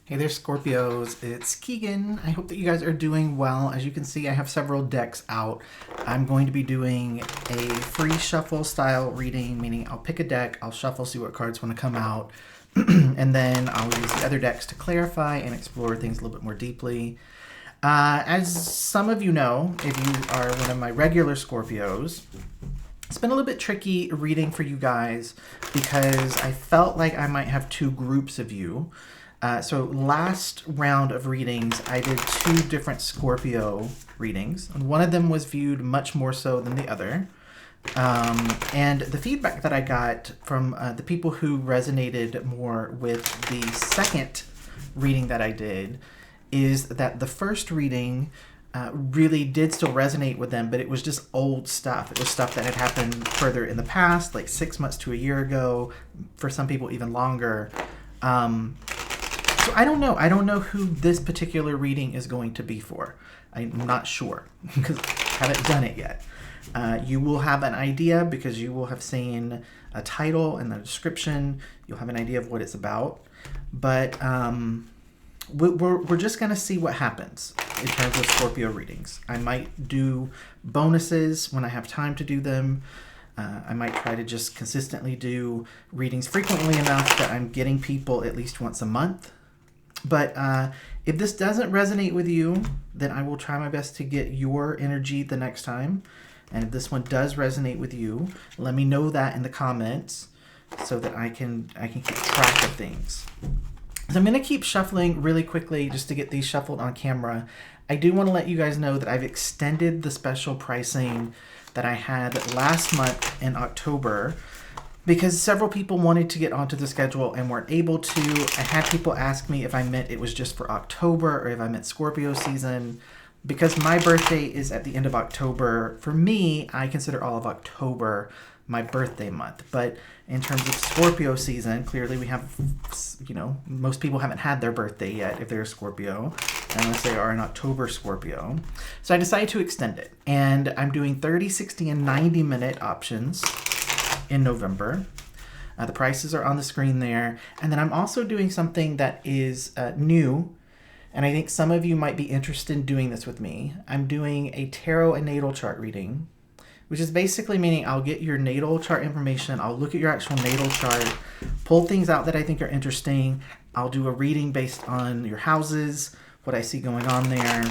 Hey there, Scorpios. It's Keegan. I hope that you guys are doing well. As you can see, I have several decks out. I'm going to be doing a free shuffle style reading, meaning I'll pick a deck, I'll shuffle, see what cards want to come out, and then I'll use the other decks to clarify and explore things a little bit more deeply. As some of you know, if you are one of my regular Scorpios, it's been a little bit tricky reading for you guys because I felt like I might have two groups of you. So last round of readings, I did two different Scorpio readings. And one of them was viewed much more so than the other. And the feedback that I got from the people who resonated more with the second reading that I did is that the first reading really did still resonate with them, but it was just old stuff. It was stuff that had happened further in the past, like 6 months to a year ago, for some people even longer. So I don't know. I don't know who this particular reading is going to be for. I'm not sure because I haven't done it yet. You will have an idea because you will have seen a title and the description. You'll have an idea of what it's about. But we're just going to see what happens in terms of Scorpio readings. I might do bonuses when I have time to do them. I might try to just consistently do readings frequently enough that I'm getting people at least once a month. But if this doesn't resonate with you, then I will try my best to get your energy the next time. And if this one does resonate with you, let me know that in the comments so that I can keep track of things. So I'm going to keep shuffling really quickly just to get these shuffled on camera. I do want to let you guys know that I've extended the special pricing that I had last month in October because several people wanted to get onto the schedule and weren't able to. I had people ask me if I meant it was just for October or if I meant Scorpio season. Because my birthday is at the end of October, for me, I consider all of October my birthday month. But in terms of Scorpio season, clearly we have, most people haven't had their birthday yet if they're a Scorpio, unless they are an October Scorpio. So I decided to extend it. And I'm doing 30, 60, and 90-minute options in November. The prices are on the screen there. And then I'm also doing something that is new, and I think some of you might be interested in doing this with me. I'm doing a tarot and natal chart reading, which is basically meaning I'll get your natal chart information, I'll look at your actual natal chart, pull things out that I think are interesting, I'll do a reading based on your houses, what I see going on there,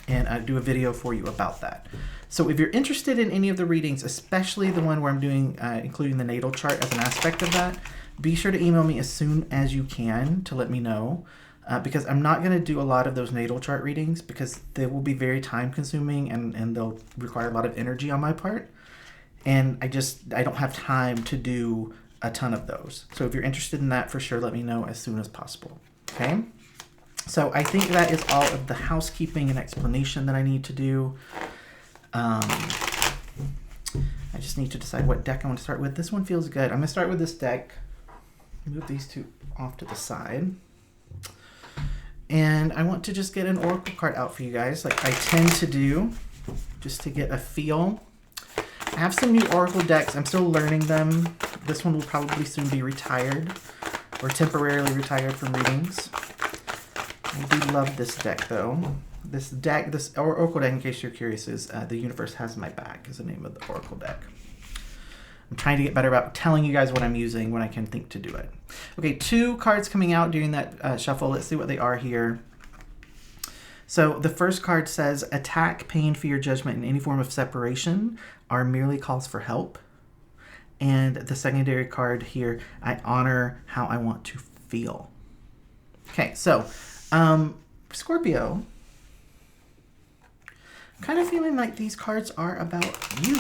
and I'll do a video for you about that. So if you're interested in any of the readings, especially the one where I'm doing including the natal chart as an aspect of that, be sure to email me as soon as you can to let me know. Because I'm not going to do a lot of those natal chart readings because they will be very time consuming and they'll require a lot of energy on my part. And I don't have time to do a ton of those. So if you're interested in that, for sure, let me know as soon as possible. Okay? So I think that is all of the housekeeping and explanation that I need to do. I just need to decide what deck I want to start with. This one feels good. I'm going to start with this deck. Move these two off to the side. And I want to just get an oracle card out for you guys, like I tend to do, just to get a feel. I have some new oracle decks. I'm still learning them. This one will probably soon be retired or temporarily retired from readings. I do love this deck, though. This oracle deck, in case you're curious, is The Universe Has My Back is the name of the oracle deck. I'm trying to get better about telling you guys what I'm using when I can think to do it. Okay, 2 cards coming out during that shuffle. Let's see what they are here. So the first card says, attack, pain, fear, judgment, and any form of separation are merely calls for help. And the secondary card here, I honor how I want to feel. Okay, so Scorpio, kind of feeling like these cards are about you.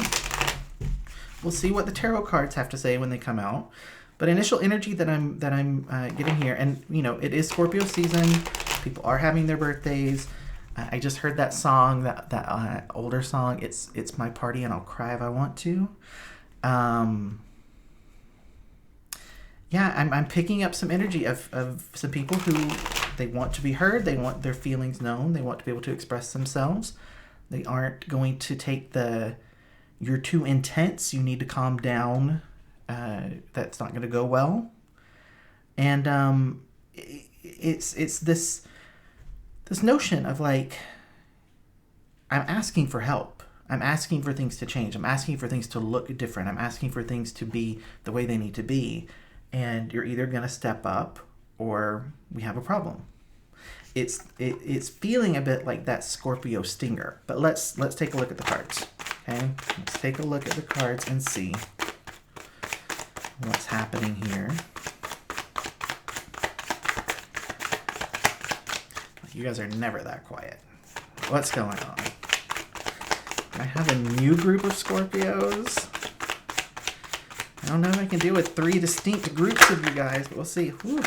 We'll see what the tarot cards have to say when they come out. But initial energy that I'm getting here, and it is Scorpio season. People are having their birthdays. I just heard that song, that older song. It's my party and I'll cry if I want to. Yeah, I'm picking up some energy of some people who they want to be heard. They want their feelings known. They want to be able to express themselves. They aren't going to take you're too intense, you need to calm down. That's not going to go well. And it's this notion of like, I'm asking for help. I'm asking for things to change. I'm asking for things to look different. I'm asking for things to be the way they need to be. And you're either going to step up or we have a problem. It's feeling a bit like that Scorpio stinger. But let's take a look at the cards. Okay? Let's take a look at the cards and see what's happening here. You guys are never that quiet. What's going on? I have a new group of Scorpios. I don't know if I can deal with 3 distinct groups of you guys, but we'll see. Whew.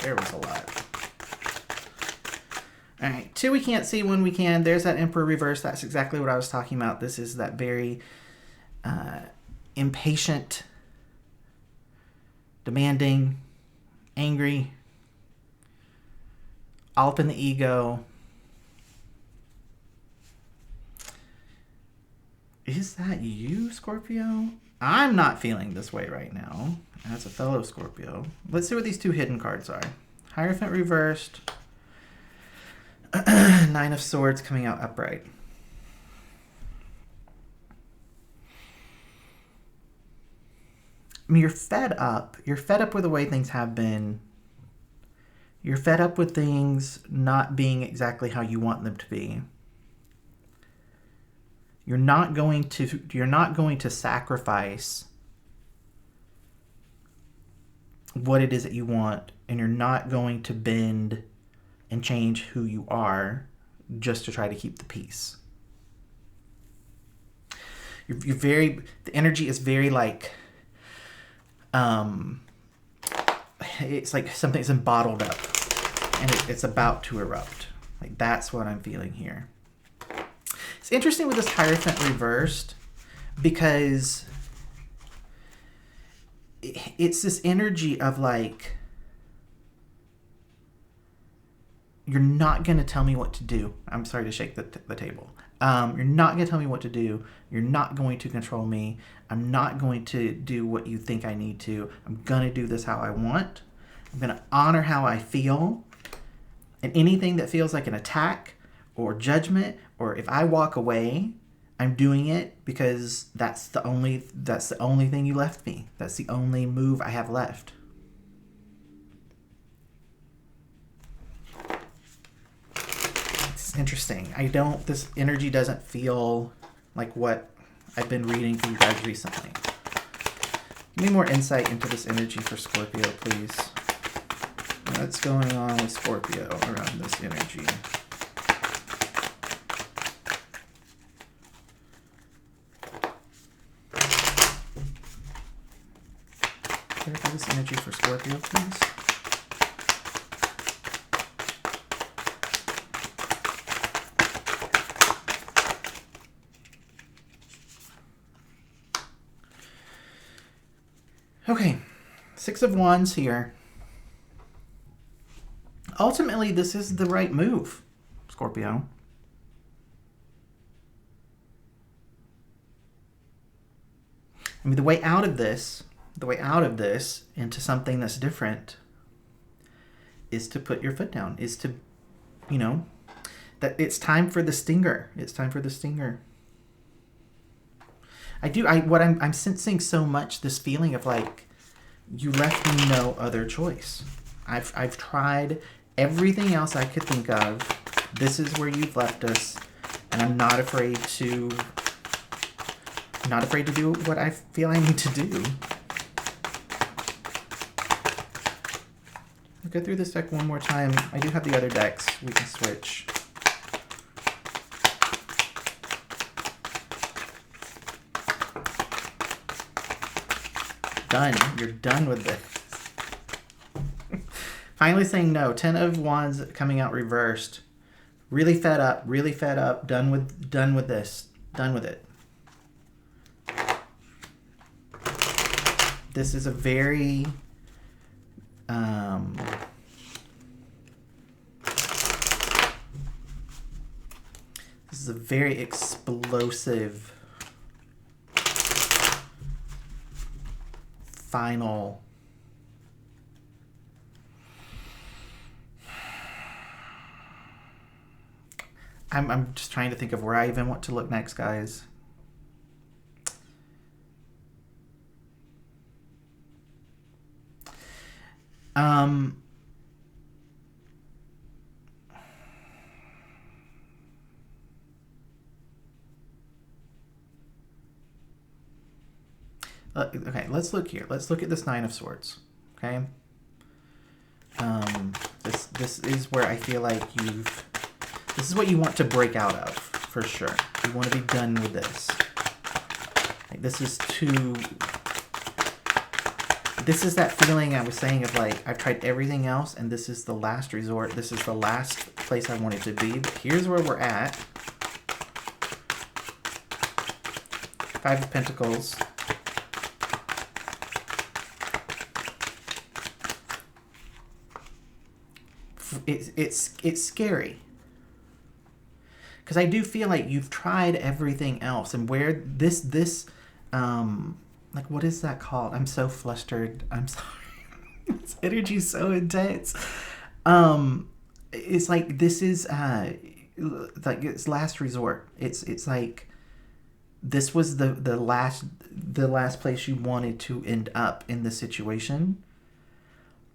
There was a lot. All right, 2 we can't see, 1 we can. There's that Emperor reverse. That's exactly what I was talking about. This is that very impatient, demanding, angry, all up in the ego. Is that you, Scorpio? I'm not feeling this way right now as a fellow Scorpio. Let's see what these 2 hidden cards are. Hierophant reversed. 9 of Swords coming out upright. I mean, you're fed up. You're fed up with the way things have been. You're fed up with things not being exactly how you want them to be. You're not going to sacrifice what it is that you want, and you're not going to bend and change who you are just to try to keep the peace. The energy is very like, it's like something's been bottled up and it's about to erupt. Like, that's what I'm feeling here. It's interesting with this Hierophant reversed because it's this energy of like, you're not going to tell me what to do. I'm sorry to shake the table. You're not going to tell me what to do. You're not going to control me. I'm not going to do what you think I need to. I'm going to do this how I want. I'm going to honor how I feel. And anything that feels like an attack or judgment, or if I walk away, I'm doing it because that's the only thing you left me. That's the only move I have left. It's interesting. This energy doesn't feel like what I've been reading from you guys recently. Give me more insight into this energy for Scorpio, please. What's going on with Scorpio around this energy? Clarify this energy for Scorpio, please. Okay, 6 of Wands here. Ultimately, this is the right move, Scorpio. I mean, the way out of this into something that's different is to put your foot down, is to, that it's time for the stinger. It's time for the stinger. I'm sensing so much this feeling of like, you left me no other choice. I've tried everything else I could think of. This is where you've left us, and I'm not afraid to do what I feel I need to do. I'll go through this deck one more time. I do have the other decks. We can switch. Done. You're done with this. Finally saying no. 10 of Wands coming out reversed. Really fed up. Done with this. Done with it. This is a very explosive final I'm just trying to think of where I even want to look next, guys. Okay, let's look here. Let's look at this Nine of Swords. Okay. This is where I feel like this is what you want to break out of, for sure. You want to be done with this. Like, this is that feeling I was saying of like, I've tried everything else and this is the last resort. This is the last place I wanted to be. But here's where we're at. Five of Pentacles. It's scary. Because I do feel like you've tried everything else, and where this like, what is that called? I'm so flustered. I'm sorry. This energy's so intense. It's like this is like it's last resort. It's like this was the last place you wanted to end up in this situation.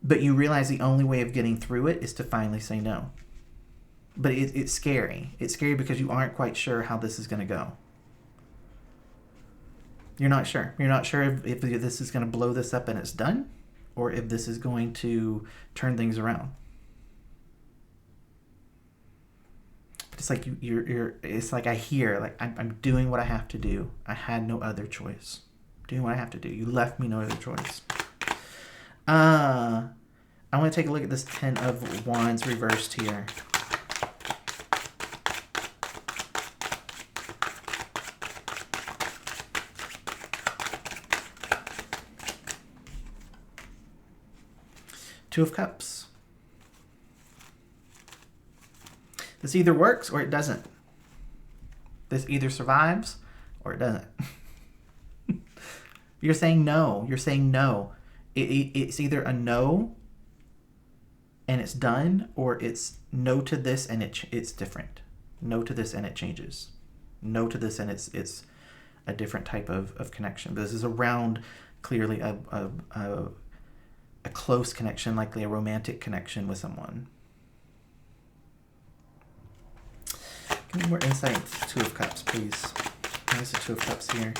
But you realize the only way of getting through it is to finally say no. But it's scary. It's scary because you aren't quite sure how this is going to go. You're not sure. You're not sure if this is going to blow this up and it's done, or if this is going to turn things around. It's like you're. It's like I hear, like I'm doing what I have to do. I had no other choice. Doing what I have to do. You left me no other choice. I want to take a look at this Ten of Wands reversed here. Two of Cups. This either works or it doesn't. This either survives or it doesn't. You're saying no. You're saying no. It's either a no and it's done, or it's no to this and it's different. No to this and it changes. No to this and it's a different type of connection. This is around clearly a close connection, likely a romantic connection with someone. Give me more insight into Two of Cups, please. There's the Two of Cups here.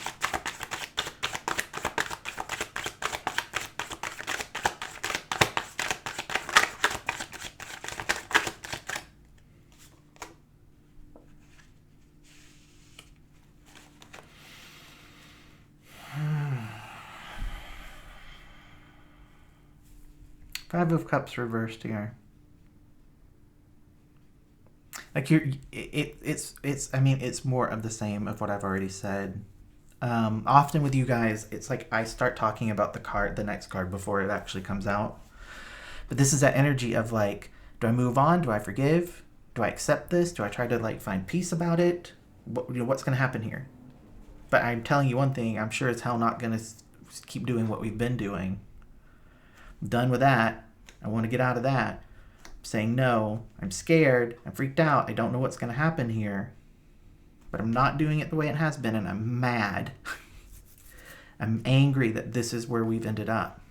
Five of Cups reversed here. Like it's I mean, it's more of the same of what I've already said. Often with you guys, it's like I start talking about the next card before it actually comes out. But this is that energy of like, do I move on? Do I forgive? Do I accept this? Do I try to like find peace about it? What's going to happen here? But I'm telling you one thing, I'm sure as hell not going to keep doing what we've been doing. I'm done with that. I want to get out of that. I'm saying no. I'm scared. I'm freaked out. I don't know what's going to happen here. But I'm not doing it the way it has been, and I'm mad. I'm angry that this is where we've ended up.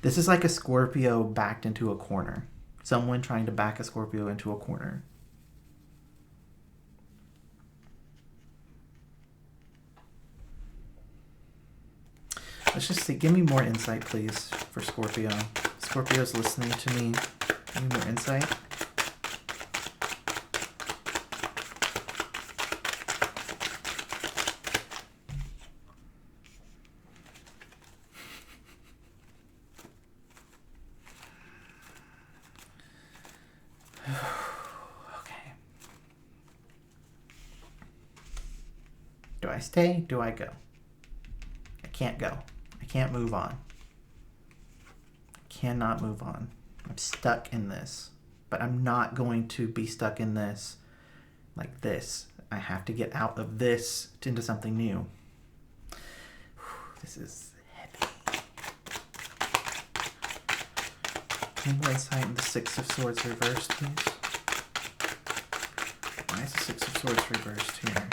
This is like a Scorpio backed into a corner. Someone trying to back a Scorpio into a corner. Let's just see. Give me more insight, please, for Scorpio. Scorpio's listening to me. Give me more insight. Okay. Do I stay? Do I go? I can't go. I can't move on. I cannot move on. I'm stuck in this. But I'm not going to be stuck in this like this. I have to get out of this into something new. This is heavy. Any more insight in the Six of Swords reversed, please? Why is the Six of Swords reversed here?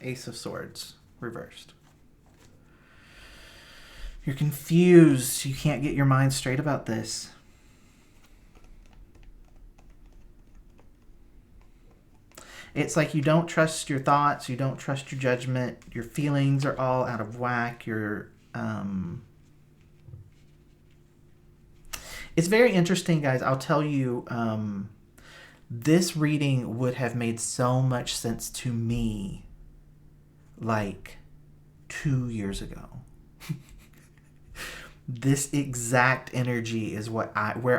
Ace of Swords reversed. You're confused. You can't get your mind straight about this. It's like you don't trust your thoughts. You don't trust your judgment. Your feelings are all out of whack. It's very interesting, guys. I'll tell you, this reading would have made so much sense to me like 2 years ago. This exact energy is where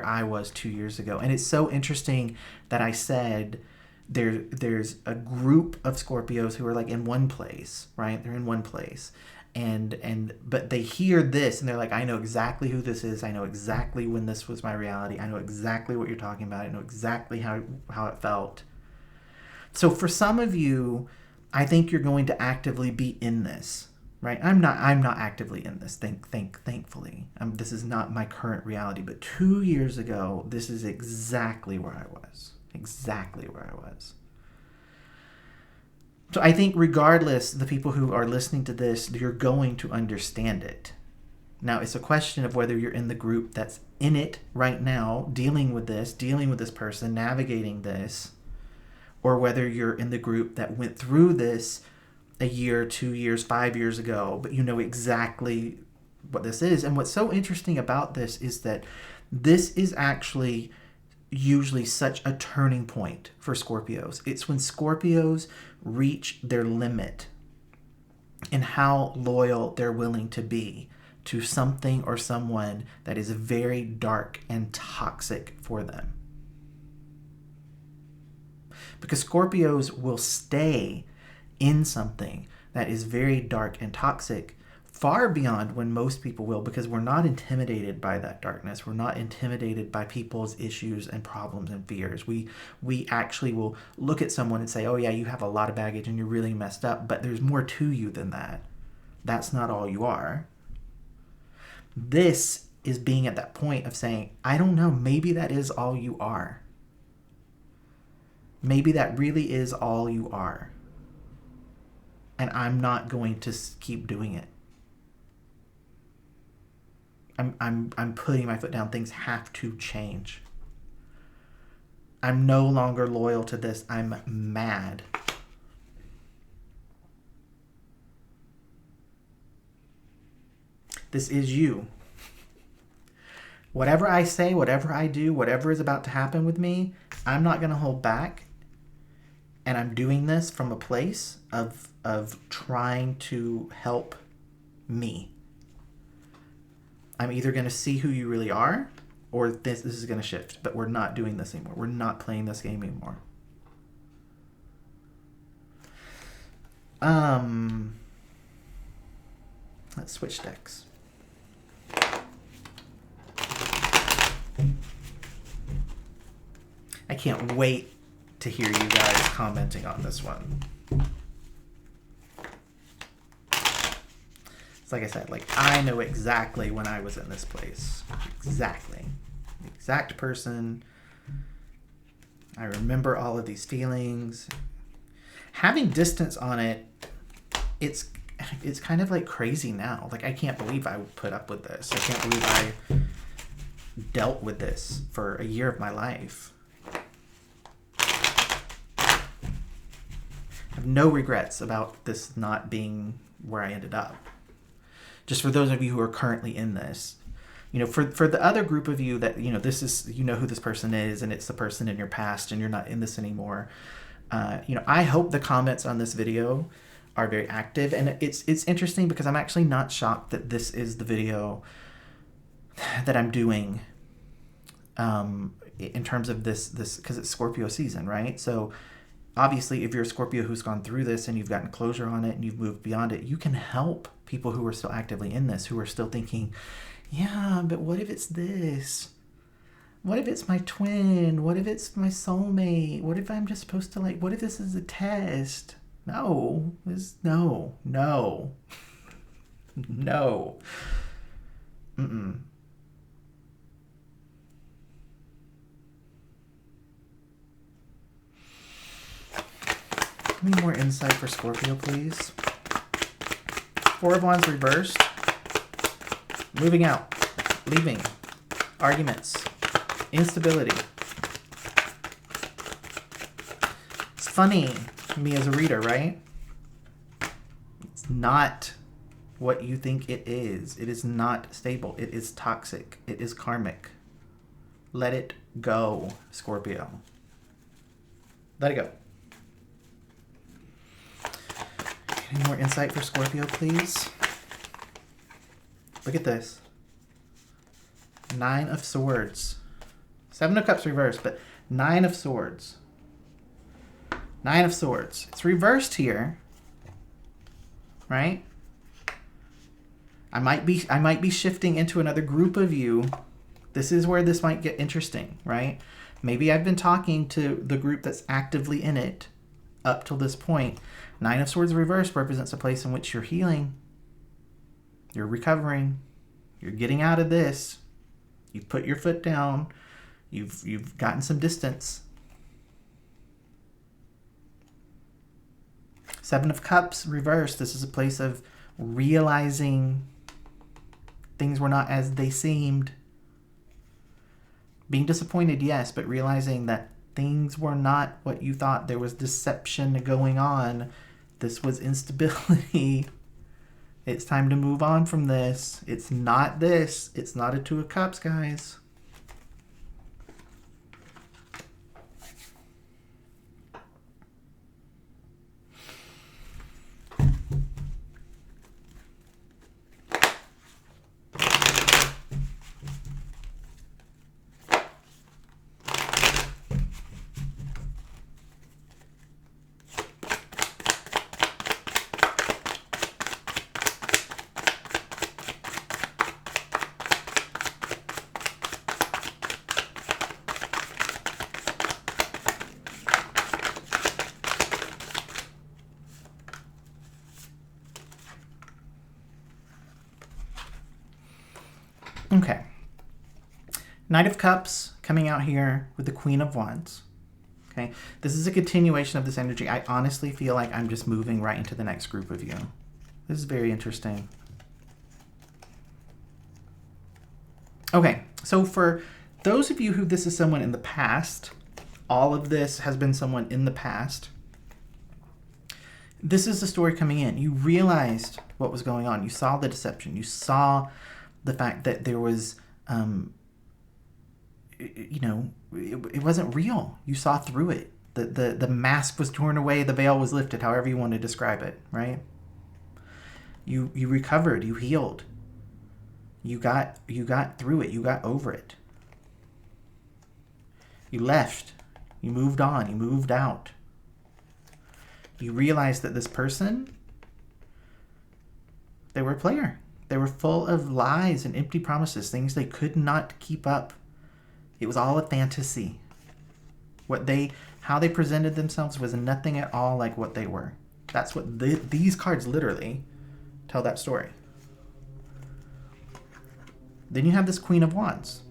I was 2 years ago. And it's so interesting that I said there's a group of Scorpios who are like in one place, right? They're in one place. But they hear this and they're like, I know exactly who this is. I know exactly when this was my reality. I know exactly what you're talking about. I know exactly how it felt. So for some of you, I think you're going to actively be in this, right? I'm not actively in this, thankfully. This is not my current reality. But 2 years ago, this is exactly where I was. Exactly where I was. So I think regardless, the people who are listening to this, you're going to understand it. Now, it's a question of whether you're in the group that's in it right now, dealing with this person, navigating this, or whether you're in the group that went through this a year, 2 years, 5 years ago, but you know exactly what this is. And what's so interesting about this is that this is actually usually such a turning point for Scorpios. It's when Scorpios reach their limit in how loyal they're willing to be to something or someone that is very dark and toxic for them. Because Scorpios will stay in something that is very dark and toxic far beyond when most people will, because we're not intimidated by that darkness. We're not intimidated by people's issues and problems and fears. We actually will look at someone and say, oh yeah, you have a lot of baggage and you're really messed up, but there's more to you than that. That's not all you are. This is being at that point of saying, I don't know, maybe that is all you are. Maybe that really is all you are. And I'm not going to keep doing it. I'm putting my foot down. Things have to change. I'm no longer loyal to this. I'm mad. This is you. Whatever I say, whatever I do, whatever is about to happen with me, I'm not going to hold back. And I'm doing this from a place of trying to help me. I'm either going to see who you really are, or this is going to shift. But we're not doing this anymore. We're not playing this game anymore. Let's switch decks. I can't wait to hear you guys commenting on this one. It's like I said, like I know exactly when I was in this place. Exactly. The exact person. I remember all of these feelings. Having distance on it, it's kind of like crazy now. Like I can't believe I put up with this. I can't believe I dealt with this for a year of my life. I have no regrets about this not being where I ended up. Just for those of you who are currently in this, you know, for the other group of you that, you know, this is, you know who this person is and it's the person in your past and you're not in this anymore. You know, I hope the comments on this video are very active, and it's interesting because I'm actually not shocked that this is the video that I'm doing in terms of this because it's Scorpio season, right? So obviously if you're a Scorpio who's gone through this and you've gotten closure on it and you've moved beyond it, you can help people who are still actively in this, who are still thinking, yeah, but what if it's this? What if it's my twin? What if it's my soulmate? What if I'm just supposed to what if this is a test? No. No. No. Give me more insight for Scorpio, please. Four of Wands reversed. Moving out. Leaving. Arguments. Instability. It's funny, me as a reader, right? It's not what you think it is. It is not stable. It is toxic. It is karmic. Let it go, Scorpio. Let it go. Any more insight for Scorpio, please? Look at this. 9 of Swords. 7 of Cups reversed, but 9 of Swords. 9 of Swords. It's reversed here. Right? I might be shifting into another group of you. This is where this might get interesting, right? Maybe I've been talking to the group that's actively in it up till this point. 9 of Swords reversed represents a place in which you're healing. You're recovering. You're getting out of this. You've put your foot down. You've gotten some distance. 7 of Cups reversed. This is a place of realizing things were not as they seemed. Being disappointed, yes, but realizing that things were not what you thought. There was deception going on. This was instability. It's time to move on from this. It's not this. It's not a 2 of Cups, guys. Okay. Knight of Cups coming out here with the Queen of Wands. Okay. This is a continuation of this energy. I honestly feel like I'm just moving right into the next group of you. This is very interesting. Okay. So for those of you who this is someone in the past, all of this has been someone in the past. This is the story coming in. You realized what was going on. You saw the deception. You saw the fact that there was, it wasn't real. You saw through it. The mask was torn away. The veil was lifted, however you want to describe it, right? You recovered. You healed. You got through it. You got over it. You left. You moved on. You moved out. You realized that this person, they were a player. They were full of lies and empty promises, things they could not keep up. It was all a fantasy. How they presented themselves was nothing at all like what they were. That's what these cards literally tell that story. Then you have this Queen of Wands.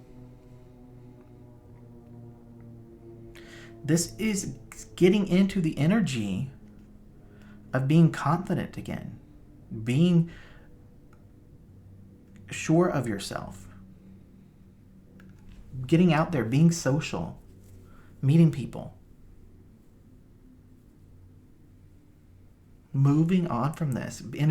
This is getting into the energy of being confident again, being sure of yourself, getting out there, being social, meeting people, moving on from this, being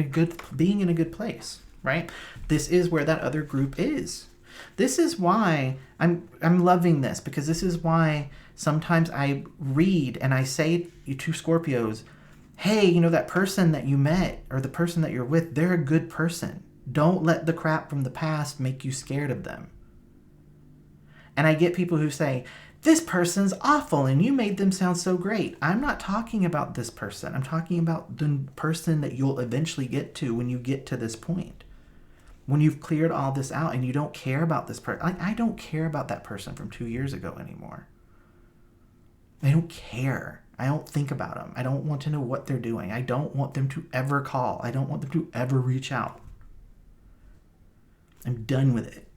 in a good place, right? This is where that other group is. This is why I'm loving this, because this is why sometimes I read and I say to Scorpios, hey, that person that you met or the person that you're with, they're a good person. Don't let the crap from the past make you scared of them. And I get people who say, this person's awful and you made them sound so great. I'm not talking about this person. I'm talking about the person that you'll eventually get to when you get to this point. When you've cleared all this out and you don't care about this person. I don't care about that person from 2 years ago anymore. I don't care. I don't think about them. I don't want to know what they're doing. I don't want them to ever call. I don't want them to ever reach out. I'm done with it.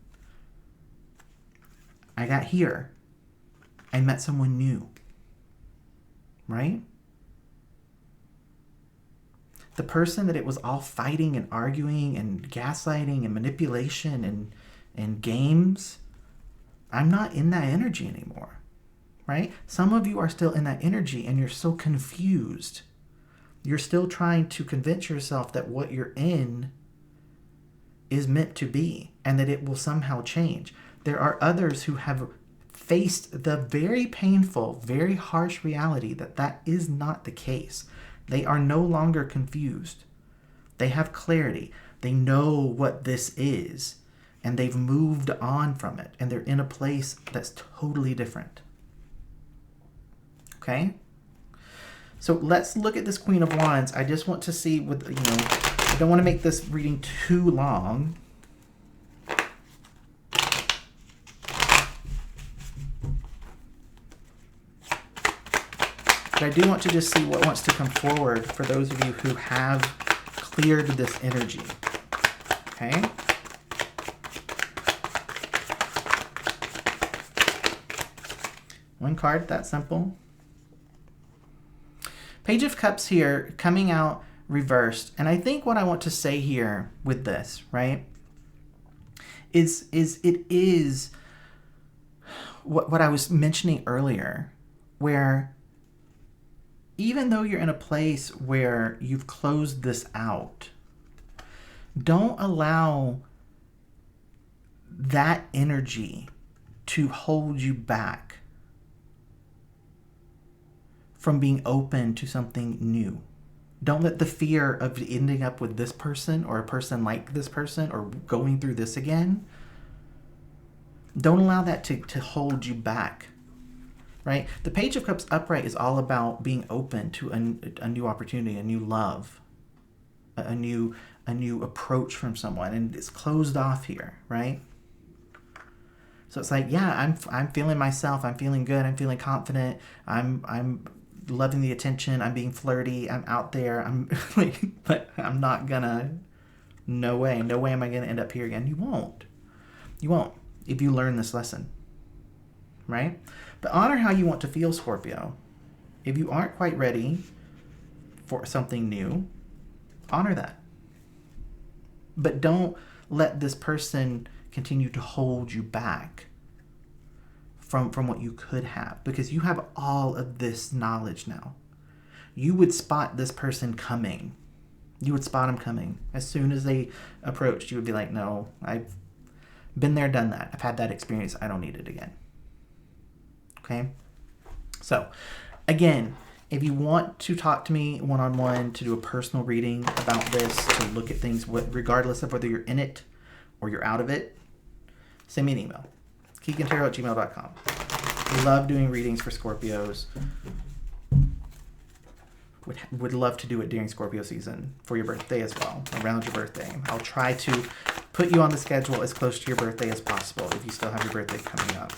I got here. I met someone new. Right? the person that it was all fighting and arguing and gaslighting and manipulation and games, I'm not in that energy anymore, right? Some of you are still in that energy and you're so confused. You're still trying to convince yourself that what you're in is meant to be and that it will somehow change. There are others who have faced the very painful, very harsh reality that that is not the case. They are no longer confused. They have clarity. They know what this is, and they've moved on from it, and they're in a place that's totally different. Okay? So let's look at this Queen of Wands. I just want to see with, I don't want to make this reading too long. But I do want to just see what wants to come forward for those of you who have cleared this energy. Okay? One card, that simple. Page of Cups here, coming out reversed. And I think what I want to say here with this, right, is it is what I was mentioning earlier, where even though you're in a place where you've closed this out, don't allow that energy to hold you back from being open to something new. Don't let the fear of ending up with this person or a person like this person or going through this again, don't allow that to hold you back. Right? The Page of Cups upright is all about being open to a new opportunity, a new love, a new approach from someone, and it's closed off here, right? So it's like, yeah, I'm feeling myself, I'm feeling good, I'm feeling confident, I'm loving the attention, I'm being flirty, I'm out there, I'm like, but I'm not gonna, no way am I gonna end up here again. You won't if you learn this lesson, right? But honor how you want to feel, Scorpio. If you aren't quite ready for something new, honor that. But don't let this person continue to hold you back from what you could have, because you have all of this knowledge now. You would spot this person coming. You would spot them coming. As soon as they approached, you would be like, no, I've been there, done that. I've had that experience. I don't need it again. Okay? So, again, if you want to talk to me one-on-one, to do a personal reading about this, to look at things regardless of whether you're in it or you're out of it, send me an email. keegantarot@gmail.com. We love doing readings for Scorpios. Would love to do it during Scorpio season for your birthday as well, around your birthday. I'll try to put you on the schedule as close to your birthday as possible if you still have your birthday coming up.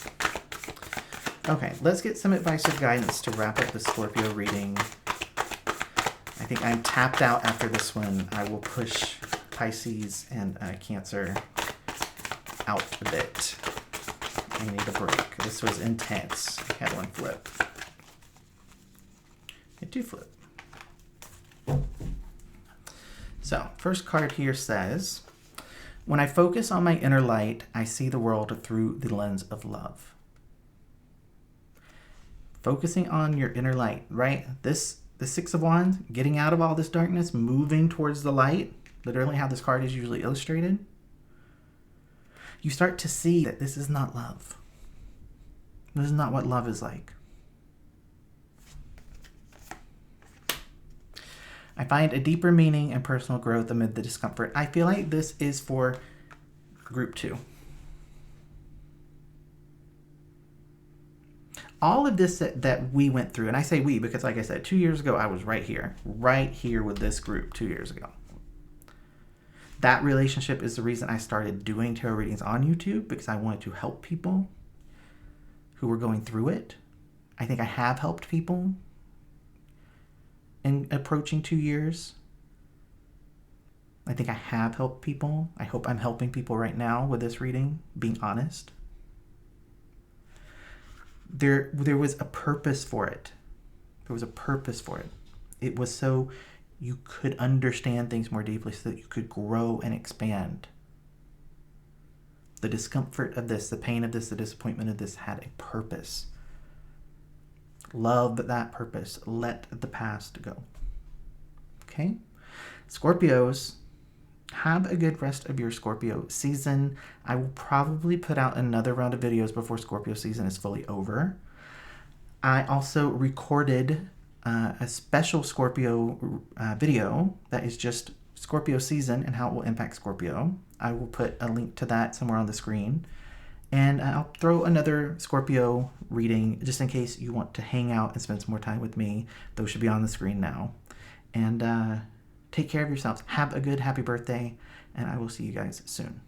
Okay, let's get some advice or guidance to wrap up the Scorpio reading. I think I'm tapped out after this one. I will push Pisces and Cancer out a bit. I need a break. This was intense. I had one flip. Had two flip. So, first card here says, when I focus on my inner light, I see the world through the lens of love. Focusing on your inner light, right? The Six of Wands, getting out of all this darkness, moving towards the light, literally how this card is usually illustrated. You start to see that this is not love. This is not what love is like. I find a deeper meaning and personal growth amid the discomfort. I feel like this is for group 2. All of this that we went through, and I say we because, like I said, 2 years ago, I was right here with this group 2 years ago. That relationship is the reason I started doing tarot readings on YouTube, because I wanted to help people who were going through it. I think I have helped people in approaching 2 years. I think I have helped people. I hope I'm helping people right now with this reading, being honest. There was a purpose for it. There was a purpose for it. It was so you could understand things more deeply, so that you could grow and expand. The discomfort of this, the pain of this, the disappointment of this had a purpose. Love that purpose. Let the past go. Okay? Scorpios, have a good rest of your Scorpio season. I will probably put out another round of videos before Scorpio season is fully over. I also recorded a special Scorpio video that is just Scorpio season and how it will impact Scorpio. I will put a link to that somewhere on the screen. And I'll throw another Scorpio reading just in case you want to hang out and spend some more time with me. Those should be on the screen now. And take care of yourselves. Have a good, happy birthday. And I will see you guys soon.